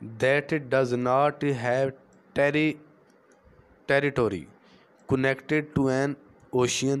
that does not have territory connected to an ocean۔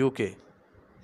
UK۔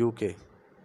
UK،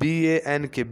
BANK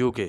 UK۔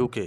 UK۔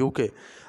UK،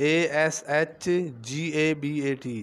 ASHGABAT،